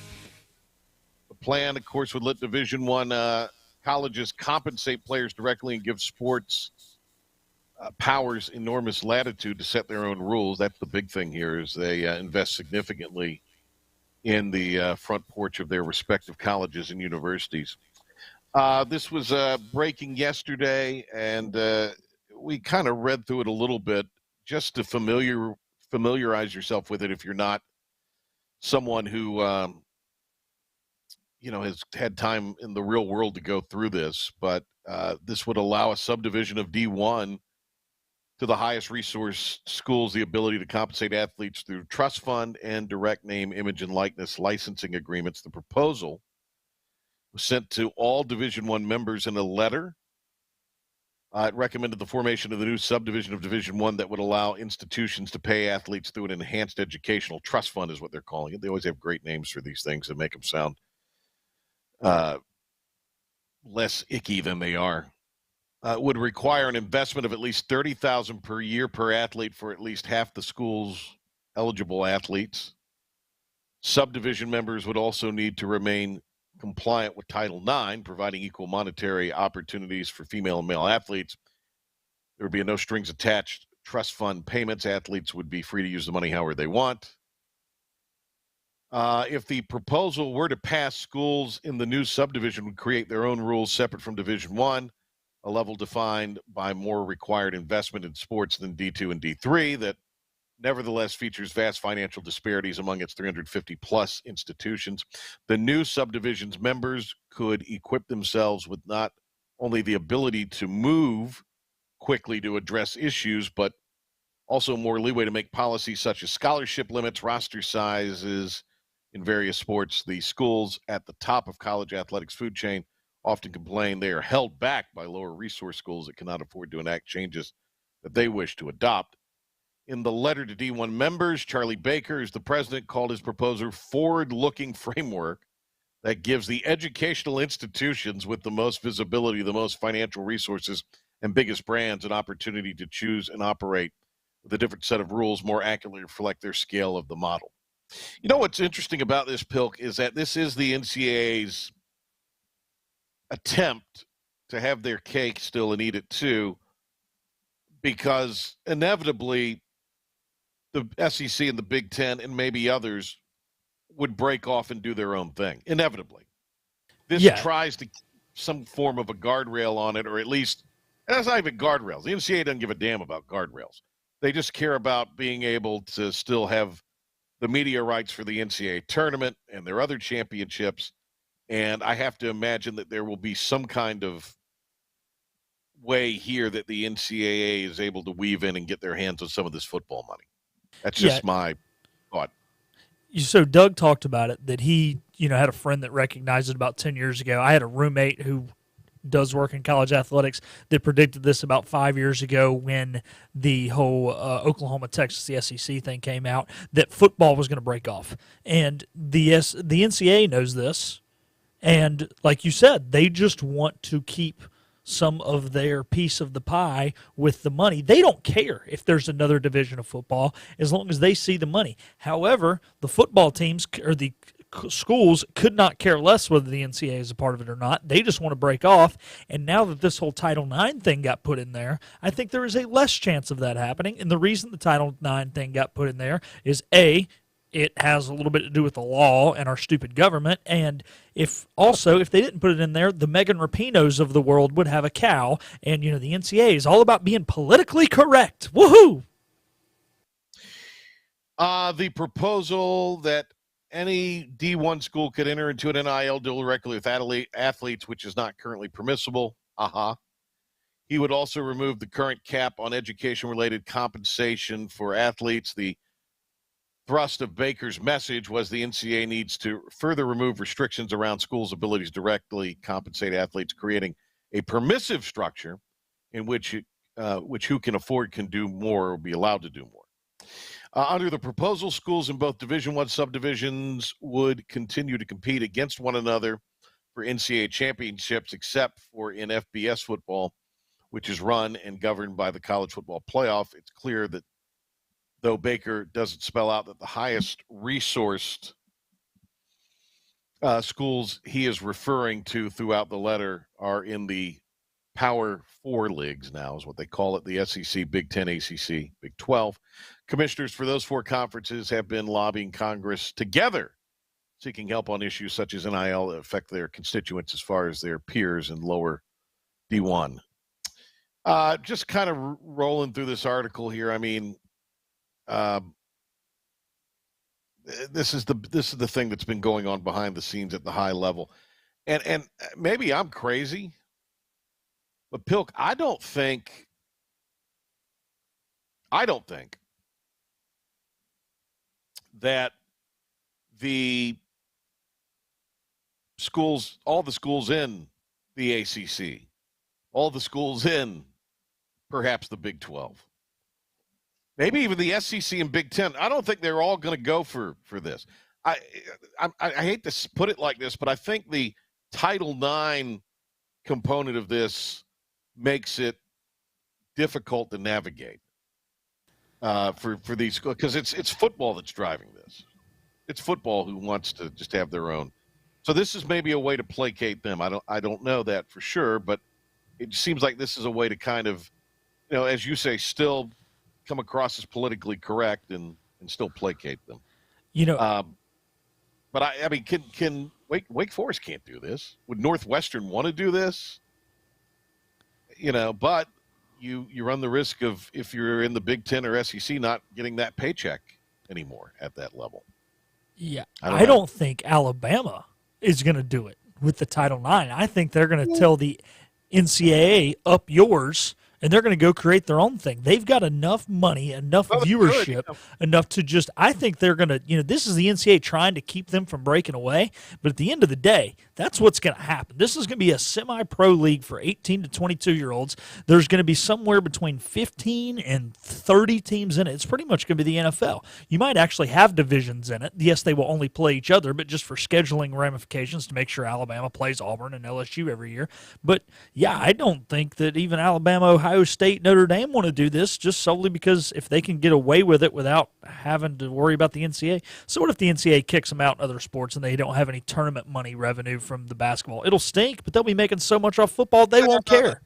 The plan, of course, would let Division I colleges compensate players directly and give sports powers enormous latitude to set their own rules. That's the big thing here, is they invest significantly in the front porch of their respective colleges and universities. This was breaking yesterday, and we kind of read through it a little bit just to familiarize yourself with it if you're not someone who has had time in the real world to go through this. But this would allow a subdivision of D1 to the highest resource schools the ability to compensate athletes through trust fund and direct name, image, and likeness licensing agreements. The proposal was sent to all Division I members in a letter. It recommended the formation of the new subdivision of Division I that would allow institutions to pay athletes through an enhanced educational trust fund, is what they're calling it. They always have great names for these things that make them sound less icky than they are. Would require an investment of at least $30,000 per year per athlete for at least half the school's eligible athletes. Subdivision members would also need to remain compliant with Title IX, providing equal monetary opportunities for female and male athletes. There would be a no strings attached trust fund payments. Athletes would be free to use the money however they want. If the proposal were to pass, schools in the new subdivision would create their own rules separate from Division I, a level defined by more required investment in sports than D2 and D3 that nevertheless features vast financial disparities among its 350-plus institutions. The new subdivision's members could equip themselves with not only the ability to move quickly to address issues, but also more leeway to make policies such as scholarship limits, roster sizes in various sports. The schools at the top of college athletics food chain often complain they are held back by lower resource schools that cannot afford to enact changes that they wish to adopt. In the letter to D1 members, Charlie Baker, who's the president, called his proposal forward-looking framework that gives the educational institutions with the most visibility, the most financial resources, and biggest brands an opportunity to choose and operate with a different set of rules more accurately reflect their scale of the model. You know what's interesting about this, Pilk, is that this is the NCAA's attempt to have their cake still and eat it too, because inevitably the SEC and the Big Ten and maybe others would break off and do their own thing, inevitably. This tries to keep some form of a guardrail on it, or at least, and that's not even guardrails. The NCAA doesn't give a damn about guardrails. They just care about being able to still have the media rights for the NCAA tournament and their other championships. And I have to imagine that there will be some kind of way here that the NCAA is able to weave in and get their hands on some of this football money. That's just my thought. So Doug talked about it, that he, had a friend that recognized it about 10 years ago. I had a roommate who does work in college athletics that predicted this about 5 years ago when the whole Oklahoma, Texas, the SEC thing came out, that football was going to break off. And the NCAA knows this. And like you said, they just want to keep some of their piece of the pie with the money. They don't care if there's another division of football as long as they see the money. However, the football teams or the schools could not care less whether the NCAA is a part of it or not. They just want to break off. And now that this whole Title IX thing got put in there, I think there is a less chance of that happening. And the reason the Title IX thing got put in there is A, it has a little bit to do with the law and our stupid government. And if they didn't put it in there, the Megan Rapinos of the world would have a cow. And, the NCAA is all about being politically correct. Woohoo! The proposal that any D1 school could enter into an NIL deal directly with athletes, which is not currently permissible. He would also remove the current cap on education-related compensation for athletes. The thrust of Baker's message was the NCAA needs to further remove restrictions around schools' abilities to directly compensate athletes, creating a permissive structure in which who can afford can do more or be allowed to do more. Under the proposal, schools in both Division I subdivisions would continue to compete against one another for NCAA championships, except for in FBS football, which is run and governed by the College Football Playoff. It's clear that though Baker doesn't spell out that the highest resourced schools he is referring to throughout the letter are in the Power 4 leagues now, is what they call it, the SEC, Big Ten, ACC, Big 12. Commissioners for those four conferences have been lobbying Congress together, seeking help on issues such as NIL that affect their constituents as far as their peers in lower D1. Just kind of rolling through this article here. I mean, this is the thing that's been going on behind the scenes at the high level, and maybe I'm crazy, but Pilk, I don't think that the schools, all the schools in the ACC, all the schools in perhaps the Big 12, maybe even the SEC and Big Ten, I don't think they're all going to go for this. I hate to put it like this, but I think the Title IX component of this makes it difficult to navigate for these schools, because it's football that's driving this. It's football who wants to just have their own. So this is maybe a way to placate them. I don't know that for sure, but it seems like this is a way to kind of, as you say, still come across as politically correct and still placate them. But I mean, can Wake Forest can't do this? Would Northwestern want to do this? But you run the risk of, if you're in the Big Ten or SEC, not getting that paycheck anymore at that level. Yeah, I don't think Alabama is going to do it with the Title IX. I think they're going to tell the NCAA, up yours, and they're going to go create their own thing. They've got enough money, enough viewership, enough to just – I think they're going to – this is the NCAA trying to keep them from breaking away. But at the end of the day, that's what's going to happen. This is going to be a semi-pro league for 18 to 22-year-olds. There's going to be somewhere between 15 and 30 teams in it. It's pretty much going to be the NFL. You might actually have divisions in it. Yes, they will only play each other, but just for scheduling ramifications to make sure Alabama plays Auburn and LSU every year. But, yeah, I don't think that even Alabama, Ohio State, Notre Dame want to do this, just solely because if they can get away with it without having to worry about the NCAA. So what if the NCAA kicks them out in other sports and they don't have any tournament money revenue from the basketball? It'll stink, but they'll be making so much off football they won't care.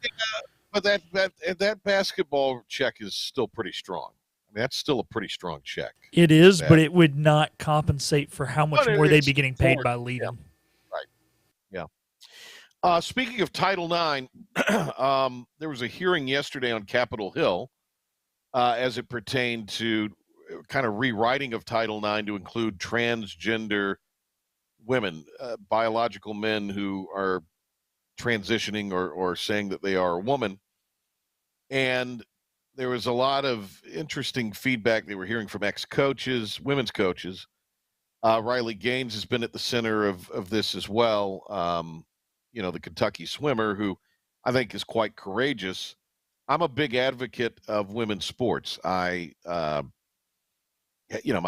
But that basketball check is still pretty strong. I mean, that's still a pretty strong check. It is, but it would not compensate for how much more they'd be getting paid by leaving. Yeah. Right. Yeah. Speaking of Title IX, there was a hearing yesterday on Capitol Hill as it pertained to kind of rewriting of Title IX to include transgender women, biological men who are transitioning or saying that they are a woman. And there was a lot of interesting feedback they were hearing from ex-coaches, women's coaches. Riley Gaines has been at the center of this as well. The Kentucky swimmer, who I think is quite courageous. I'm a big advocate of women's sports. My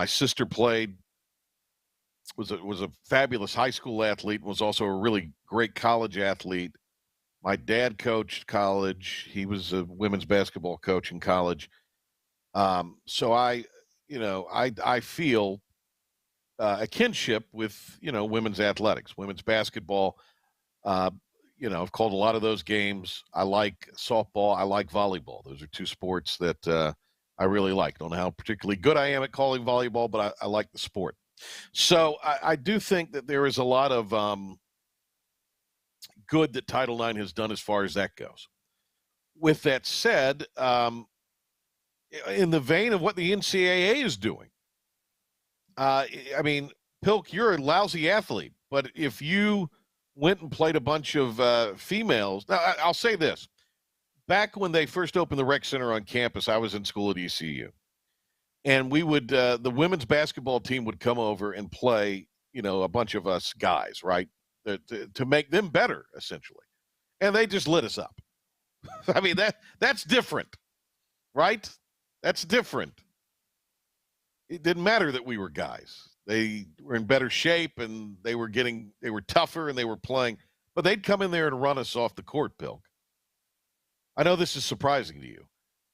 sister was a fabulous high school athlete, and was also a really great college athlete. My dad coached college. He was a women's basketball coach in college. So I feel a kinship with, women's athletics, women's basketball. I've called a lot of those games. I like softball. I like volleyball. Those are two sports that I really like. Don't know how particularly good I am at calling volleyball, but I like the sport. So I do think that there is a lot of good that Title IX has done as far as that goes. With that said, in the vein of what the NCAA is doing, Pilk, you're a lousy athlete, but if you went and played a bunch of females. Now, I'll say this. Back when they first opened the rec center on campus, I was in school at ECU. And we would the women's basketball team would come over and play, a bunch of us guys, right, to make them better, essentially. And they just lit us up. I mean, that's different, right? That's different. It didn't matter that we were guys. They were in better shape, and they were tougher, and they were playing. But they'd come in there and run us off the court, Pilk. I know this is surprising to you.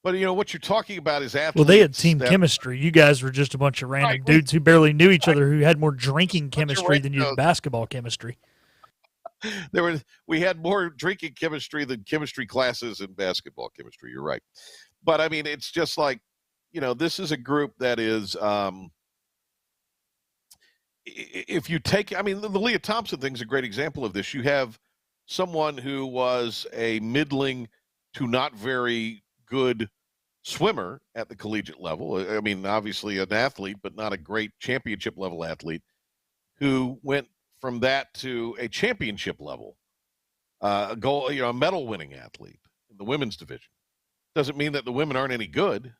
But, what you're talking about is athletes. Well, they had team chemistry. You guys were just a bunch of random dudes who barely knew each other, who had more drinking chemistry than you did basketball chemistry. We had more drinking chemistry than chemistry classes in basketball chemistry. You're right. But, it's just like, this is a group that is if you take, the Leah Thompson thing is a great example of this. You have someone who was a middling to not very good swimmer at the collegiate level. Obviously an athlete, but not a great championship level athlete, who went from that to a championship level, a medal winning athlete in the women's division. Doesn't mean that the women aren't any good.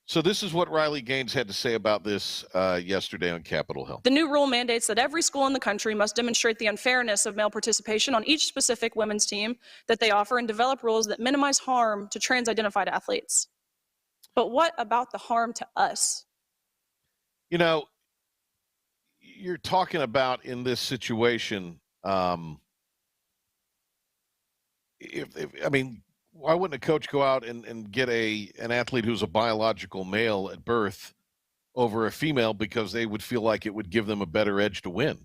So this is what Riley Gaines had to say about this yesterday on Capitol Hill. The new rule mandates that every school in the country must demonstrate the unfairness of male participation on each specific women's team that they offer and develop rules that minimize harm to trans-identified athletes. But what about the harm to us? You're talking about in this situation, why wouldn't a coach go out and get an athlete who's a biological male at birth over a female because they would feel like it would give them a better edge to win,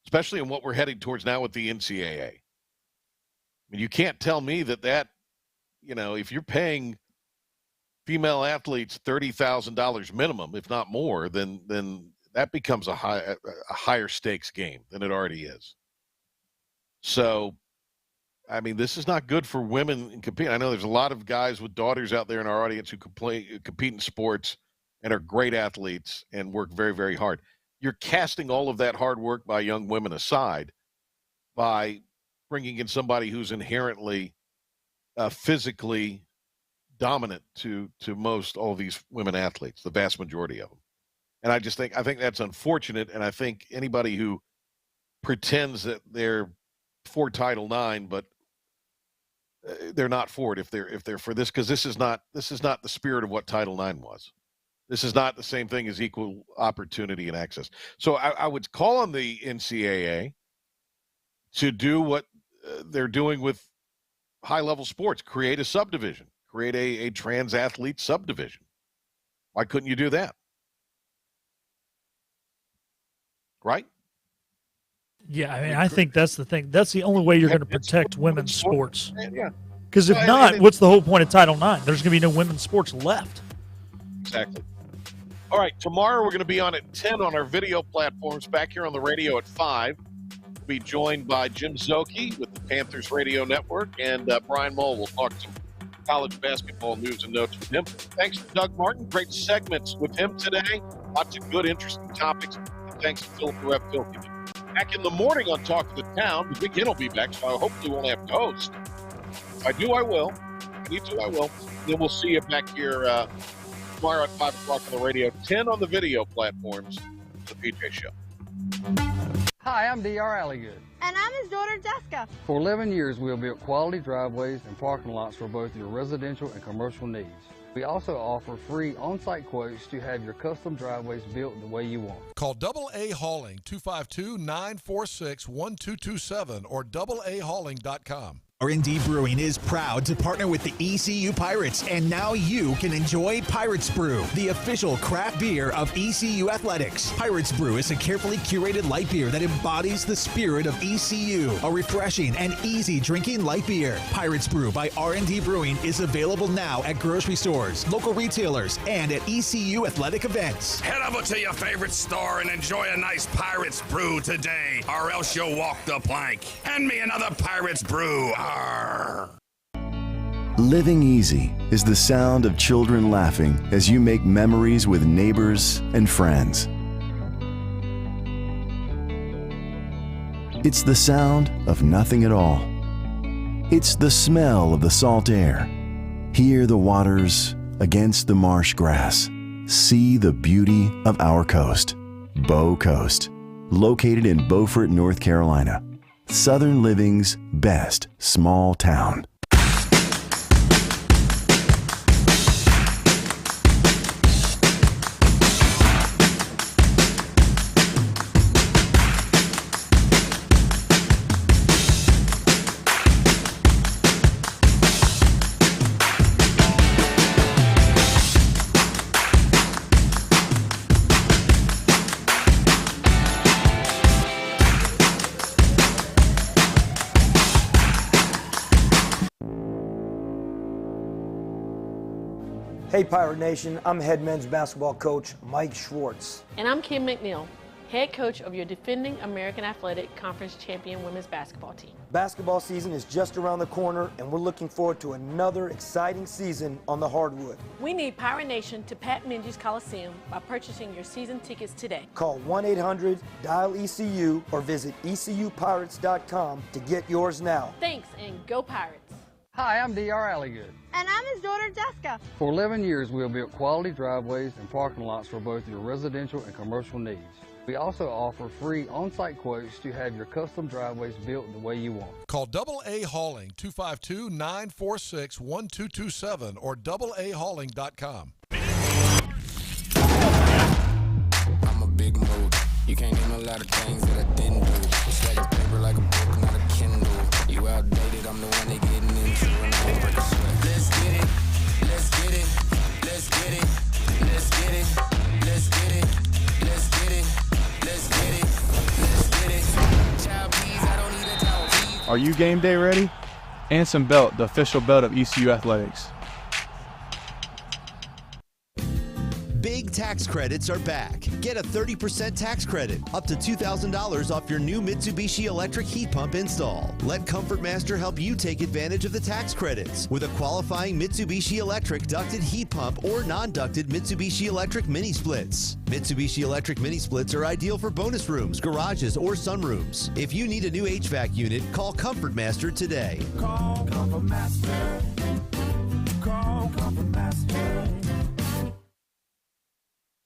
especially in what we're heading towards now with the NCAA? You can't tell me that if you're paying female athletes $30,000 minimum, if not more, then that becomes a higher stakes game than it already is. So, I mean, this is not good for women in competing. I know there's a lot of guys with daughters out there in our audience who compete in sports and are great athletes and work very, very hard. You're casting all of that hard work by young women aside by bringing in somebody who's inherently physically dominant to most all these women athletes, the vast majority of them. And I think that's unfortunate. And I think anybody who pretends that they're for Title IX, but they're not for it if they're for this, because this is not the spirit of what Title IX was. This is not the same thing as equal opportunity and access. So I would call on the NCAA to do what they're doing with high-level sports, create a subdivision, create a trans athlete subdivision. Why couldn't you do that? Right? Yeah, I mean, I think that's the thing. That's the only way you're going to protect women's sports. Yeah. Because if not, what's the whole point of Title IX? There's going to be no women's sports left. Exactly. All right, tomorrow we're going to be on at 10 on our video platforms, back here on the radio at 5. We'll be joined by Jim Zoki with the Panthers Radio Network, and Brian Mull will talk some college basketball news and notes with him. Thanks to Doug Martin. Great segments with him today. Lots of good, interesting topics. And thanks to Philip Filthy. Back in the morning on Talk of the Town. The Big Hit will be back, so I hopefully won't have to host. If I do, I will. If I need to, I will. Then we'll see you back here tomorrow at 5 o'clock on the radio, 10 on the video platforms, the PJ Show. Hi, I'm D.R. Alligood. And I'm his daughter, Jessica. For 11 years, we have built quality driveways and parking lots for both your residential and commercial needs. We also offer free on-site quotes to have your custom driveways built the way you want. Call AA Hauling 252-946-1227 or AAHauling.com. R&D Brewing is proud to partner with the ECU Pirates, and now you can enjoy Pirates Brew, the official craft beer of ECU Athletics. Pirates Brew is a carefully curated light beer that embodies the spirit of ECU, a refreshing and easy drinking light beer. Pirates Brew by R&D Brewing is available now at grocery stores, local retailers, and at ECU athletic events. Head over to your favorite store and enjoy a nice Pirates Brew today, or else you'll walk the plank. Hand me another Pirates Brew. Living easy is the sound of children laughing as you make memories with neighbors and friends. It's the sound of nothing at all. It's the smell of the salt air. Hear the waters against the marsh grass. See the beauty of our coast. Bow Coast, located in Beaufort, North Carolina. Southern Living's best small town. Hey Pirate Nation, I'm head men's basketball coach Mike Schwartz. And I'm Kim McNeil, head coach of your defending American Athletic Conference champion women's basketball team. Basketball season is just around the corner, and we're looking forward to another exciting season on the hardwood. We need Pirate Nation to Pat Minges Coliseum by purchasing your season tickets today. Call 1-800-DIAL-ECU or visit ECUPirates.com to get yours now. Thanks, and go Pirates. Hi, I'm D.R. Alligood. And I'm his daughter, Jessica. For 11 years, we have built quality driveways and parking lots for both your residential and commercial needs. We also offer free on-site quotes to have your custom driveways built the way you want. Call AA Hauling 252-946-1227 or AAHauling.com. I'm a big mood. You can't name a lot of things that I didn't do. It's like a paper, like a book, not a Kindle. You outdated, I'm the one they getting into. And I won't break a sweat. Let's get it. Let's get it. Let's get it. Let's get it. Let's get it. Let's get it. Let's get it. Let's get it. Child, please, I don't need a towel, please. Are you game day ready? Anson Belt, the official belt of ECU Athletics. tax credits are back. Get a 30% tax credit, up to $2,000 off your new Mitsubishi electric heat pump install. Let Comfort Master help you take advantage of the tax credits with a qualifying Mitsubishi electric ducted heat pump or non-ducted Mitsubishi electric mini splits. Mitsubishi electric mini splits are ideal for bonus rooms, garages, or sunrooms. If you need a new HVAC unit, call Comfort Master today. Call Comfort Master. Call Comfort Master.